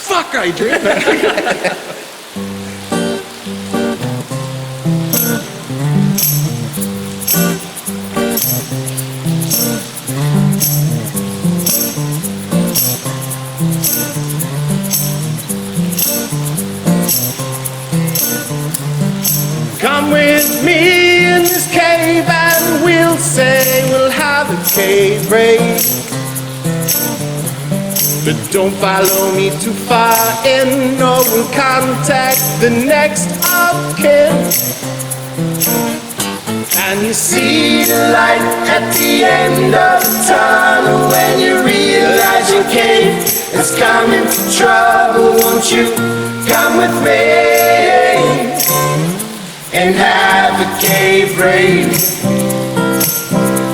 Fuck, I did. Come with me in this cave and we'll say we'll have a cave raid. But don't follow me too far in or we'll contact the next of kin. And you see the light at the end of the tunnel when you realize your cave is coming to trouble. Won't you come with me and have a cave raid?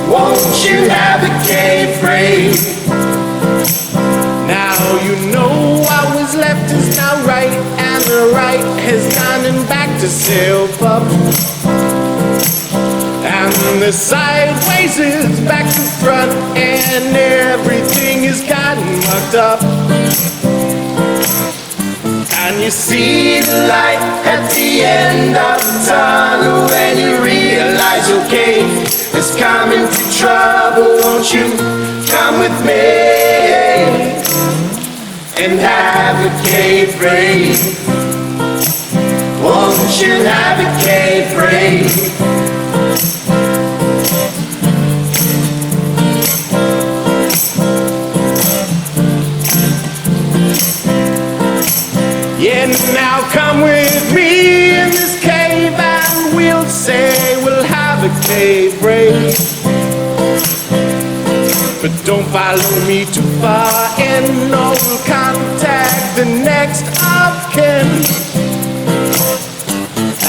Won't you have a cave raid? Now you know what was left is now right, and the right has gone back to silver, and the sideways is back to front, and everything is gotten mucked up. And you see the light at the end of the tunnel when you realize your cave is coming to trouble. Won't you come with me and have a cave raid? Won't you have a cave raid? Yeah, now come with me in this cave and we'll say we'll have a cave raid. But don't follow me too far in or we'll contact the next of kin.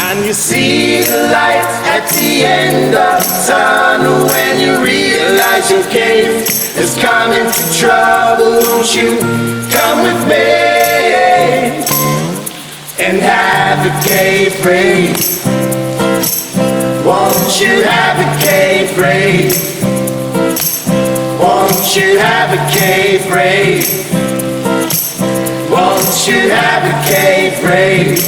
And you see the light at the end of the tunnel when you realize your cave is coming to trouble. Won't you come with me and have a cave raid? Won't you have a cave raid? Won't you have a cave raid? Won't you have a cave raid?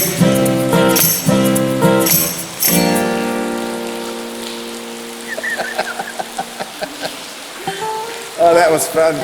Oh, that was fun.